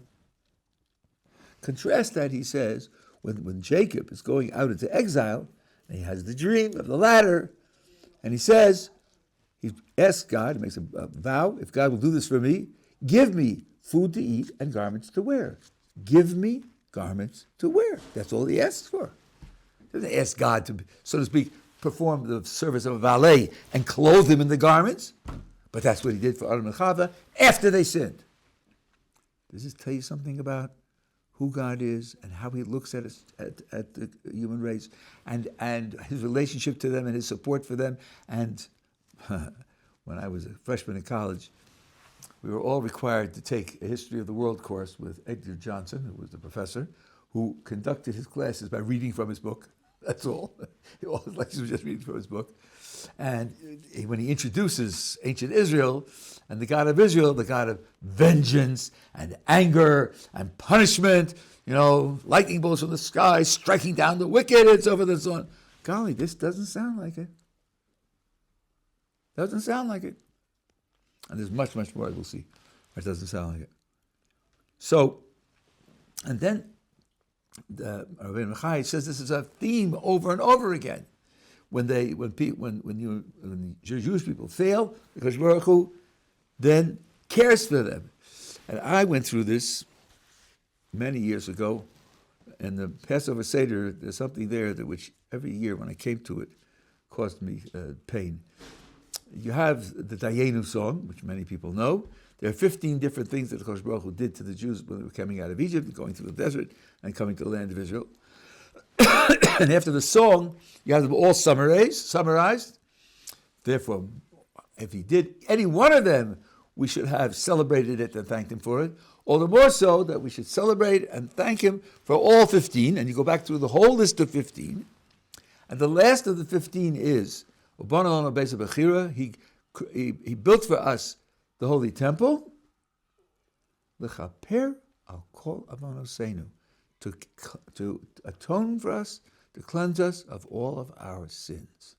Contrast that, he says, when Jacob is going out into exile, and he has the dream of the ladder, and he says, he asks God, he makes a vow, if God will do this for me, give me food to eat and garments to wear. Give me garments to wear. That's all he asks for. He doesn't ask God to, so to speak, perform the service of a valet and clothe them in the garments. But that's what he did for Adam and Chava after they sinned. Does this tell you something about who God is and how he looks at the human race and his relationship to them and his support for them? And when I was a freshman in college, we were all required to take a history of the world course with Edgar Johnson, who was the professor, who conducted his classes by reading from his book. That's all. All his lectures were just reading from his book. And when he introduces ancient Israel and the God of Israel, the God of vengeance and anger and punishment, lightning bolts from the sky, striking down the wicked, and so forth and so on. Golly, this doesn't sound like it. Doesn't sound like it. And there's much, much more we'll see. It doesn't sound like it. So, and then Rabbi Mechai says this is a theme over and over again. When the Jewish people fail, because Baruch Hu then cares for them. And I went through this many years ago, in the Passover Seder, there's something there that which every year when I came to it caused me pain. You have the Dayenu song, which many people know. There are 15 different things that the Kodesh Baruch Hu did to the Jews when they were coming out of Egypt, going through the desert, and coming to the land of Israel. And after the song, you have them all summarized. Therefore, if he did any one of them, we should have celebrated it and thanked him for it. All the more so that we should celebrate and thank him for all 15. And you go back through the whole list of 15. And the last of the 15 is, he built for us the holy temple, l'chaper al kol avonoseinu, to atone for us, to cleanse us of all of our sins.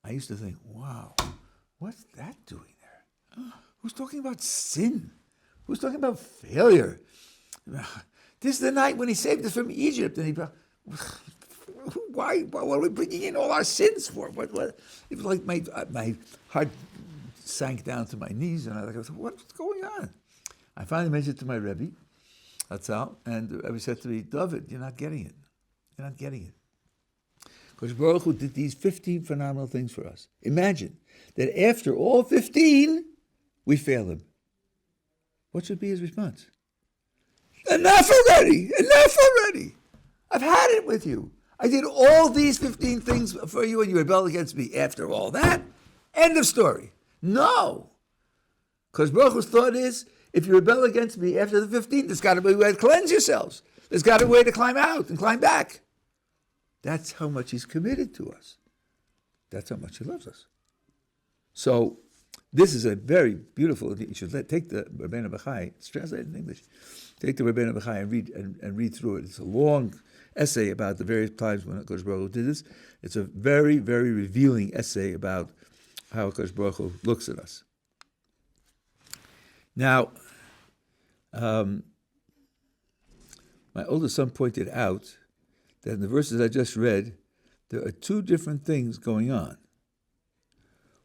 I used to think, wow, what's that doing there? Who's talking about sin? Who's talking about failure? This is the night when he saved us from Egypt, and why are we bringing in all our sins for? What? It was like my heart sank down to my knees, and I was like, what's going on? I finally mentioned it to my Rabbi, that's all, and the Rabbi said to me, Dovid, you're not getting it. You're not getting it. Because Baruch Hu did these 15 phenomenal things for us. Imagine that after all 15, we fail him. What should be his response? Enough already! Enough already! I've had it with you. I did all these 15 things for you and you rebelled against me after all that. End of story. No. Because Baruch Hu's thought is, if you rebel against me after the 15, there's got to be a way to cleanse yourselves. There's got to be a way to climb out and climb back. That's how much he's committed to us. That's how much he loves us. So, this is a very beautiful, you should take the Rabbeinu Bachai, it's translated in English, take the Rabbeinu Bachai and read through it. It's a long essay about the various times when HaKadosh Baruch Hu did this. It's a very, very revealing essay about how HaKadosh Baruch Hu looks at us. Now, my oldest son pointed out that in the verses I just read, there are two different things going on.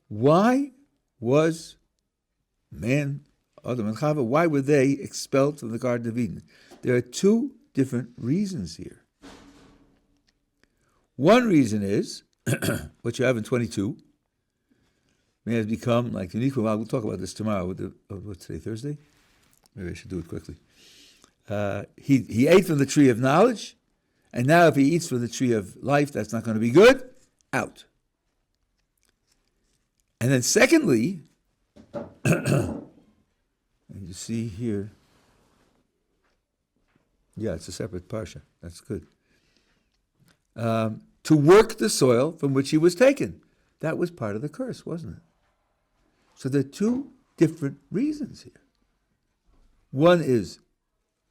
Why was man, Adam and Chava, why were they expelled from the Garden of Eden? There are two different reasons here. One reason is, what you have in 22, man has become like the unique. We'll talk about this tomorrow. What's today, Thursday? Maybe I should do it quickly. He ate from the tree of knowledge, and now if he eats from the tree of life, that's not going to be good. Out. And then secondly, and you see here, yeah, it's a separate parsha. That's good. To work the soil from which he was taken. That was part of the curse, wasn't it? So there are two different reasons here. One is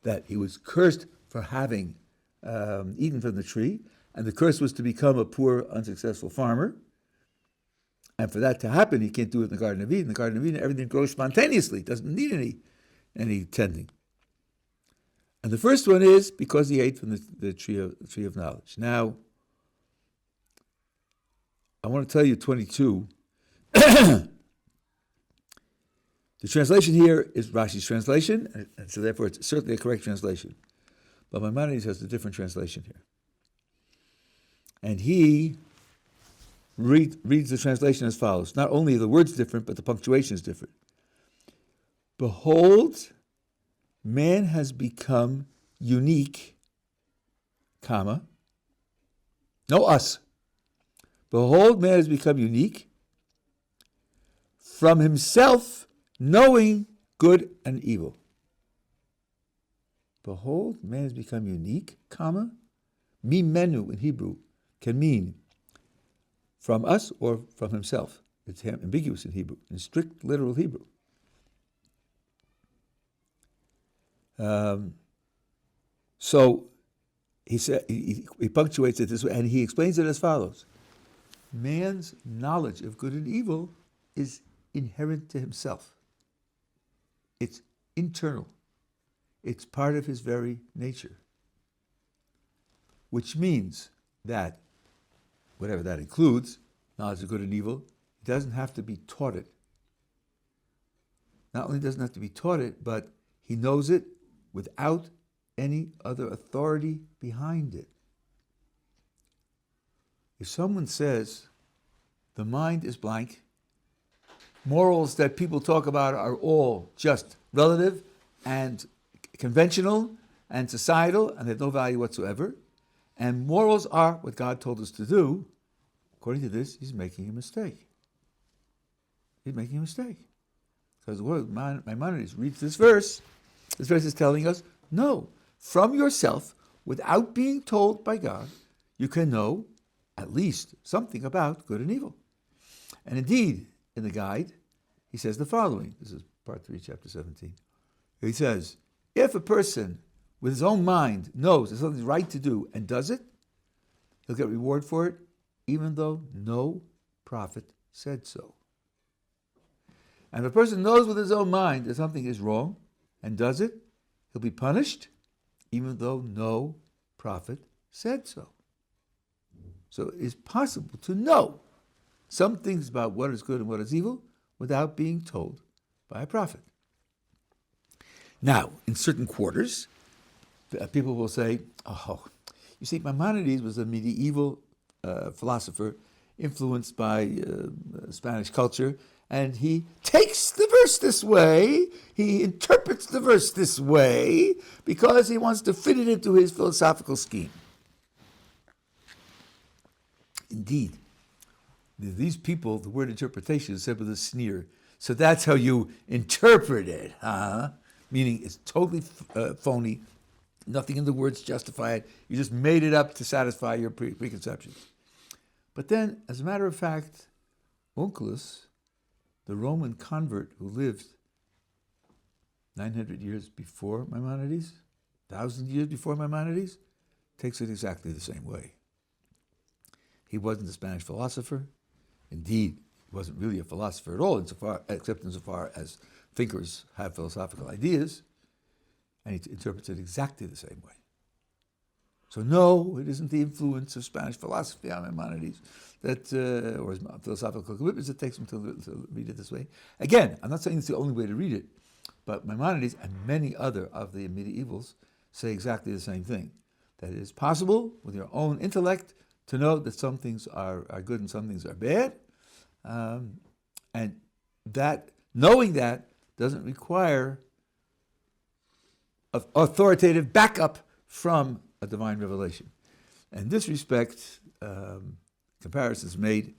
that he was cursed for having eaten from the tree, and the curse was to become a poor, unsuccessful farmer. And for that to happen, he can't do it in the Garden of Eden. In the Garden of Eden, everything grows spontaneously. It doesn't need any tending. And the first one is because he ate from the tree of knowledge. Now, I want to tell you 22. The translation here is Rashi's translation, and so therefore it's certainly a correct translation. But Maimonides has a different translation here. And he reads the translation as follows. Not only are the words different, but the punctuation is different. Behold, man has become unique, comma, no us. Behold, man has become unique from himself, knowing good and evil. Behold, man has become unique, comma, mimenu in Hebrew can mean from us or from himself. It's ambiguous in Hebrew, in strict literal Hebrew. So he said he punctuates it this way, and he explains it as follows: man's knowledge of good and evil is inherent to himself. It's internal. It's part of his very nature. Which means that, whatever that includes, knowledge of good and evil, he doesn't have to be taught it. Not only doesn't have to be taught it, but he knows it without any other authority behind it. If someone says the mind is blank, morals that people talk about are all just relative and conventional and societal and have no value whatsoever, and morals are what God told us to do, according to this, he's making a mistake. He's making a mistake. Because the word Maimonides reads this verse. This verse is telling us, no, from yourself, without being told by God, you can know at least something about good and evil. And indeed, in the guide, he says the following. This is part 3, chapter 17. He says, if a person with his own mind knows there's something right to do and does it, he'll get reward for it, even though no prophet said so. And if a person knows with his own mind that something is wrong and does it, he'll be punished, even though no prophet said so. So it's possible to know some things about what is good and what is evil without being told by a prophet. Now, in certain quarters, people will say, oh, you see, Maimonides was a medieval philosopher influenced by Spanish culture, and he takes the verse this way, he interprets the verse this way, because he wants to fit it into his philosophical scheme. Indeed, these people, the word interpretation is said with a sneer. So that's how you interpret it, huh? Meaning it's totally phony. Nothing in the words justify it. You just made it up to satisfy your preconceptions. But then, as a matter of fact, Onkelos, the Roman convert who lived 900 years before Maimonides, 1,000 years before Maimonides, takes it exactly the same way. He wasn't a Spanish philosopher. Indeed, he wasn't really a philosopher at all, except insofar as thinkers have philosophical ideas, and he interprets it exactly the same way. So no, it isn't the influence of Spanish philosophy on Maimonides or his philosophical commitments that takes him to read it this way. Again, I'm not saying it's the only way to read it, but Maimonides and many other of the medievals say exactly the same thing, that it is possible with your own intellect to know that some things are good and some things are bad, and that knowing that doesn't require authoritative backup from a divine revelation. In this respect, comparisons made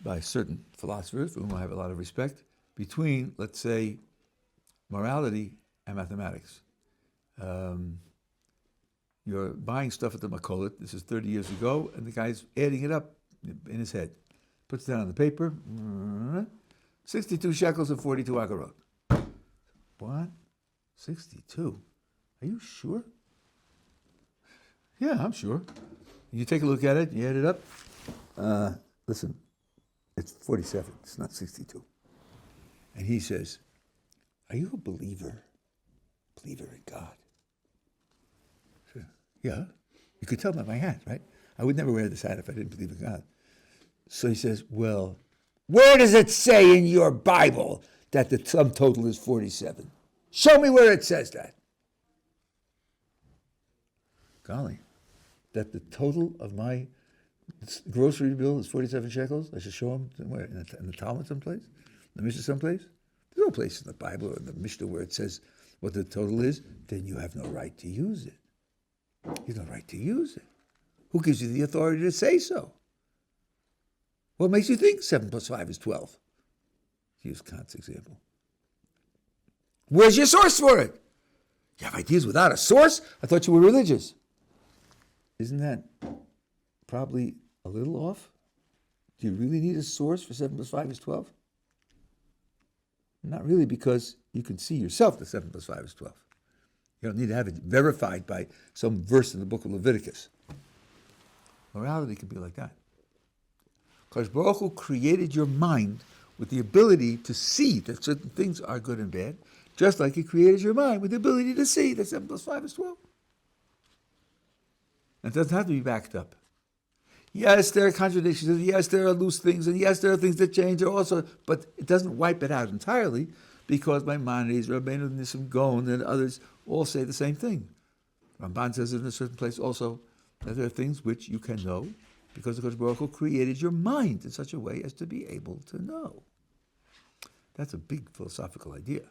by certain philosophers, for whom I have a lot of respect, between, let's say, morality and mathematics. You're buying stuff at the Makolet, this is 30 years ago, and the guy's adding it up in his head. Puts it down on the paper, 62 shekels and 42 agarot. What? 62? Are you sure? Yeah, I'm sure. You take a look at it, you add it up. Listen, it's 47, it's not 62. And he says, are you a believer? Believer in God? Yeah, you could tell by my hat, right? I would never wear this hat if I didn't believe in God. So he says, well, where does it say in your Bible that the sum total is 47? Show me where it says that. Golly, that the total of my grocery bill is 47 shekels? I should show him somewhere, in the Talmud someplace? In the Mishnah someplace? There's no place in the Bible or in the Mishnah where it says what the total is. Then you have no right to use it. You have no right to use it. Who gives you the authority to say so? What makes you think 7 plus 5 is 12? Use Kant's example. Where's your source for it? You have ideas without a source? I thought you were religious. Isn't that probably a little off? Do you really need a source for 7 plus 5 is 12? Not really, because you can see yourself that 7 plus 5 is 12. You don't need to have it verified by some verse in the book of Leviticus. Morality can be like that. Because Baruch Hu created your mind with the ability to see that certain things are good and bad, just like he created your mind with the ability to see that 7 plus 5 is 12. It doesn't have to be backed up. Yes, there are contradictions, and yes, there are loose things, and yes, there are things that change also, but it doesn't wipe it out entirely, because Maimonides, Rabbeinu Nissim Gaon, and others all say the same thing. Ramban says in a certain place also that there are things which you can know because the Kodesh Baruch Hu created your mind in such a way as to be able to know. That's a big philosophical idea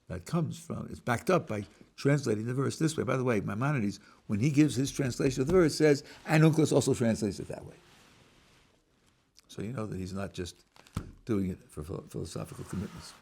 that comes from, it's backed up by translating the verse this way. By the way, Maimonides, when he gives his translation of the verse, says, and Onkelos also translates it that way. So you know that he's not just doing it for philosophical commitments.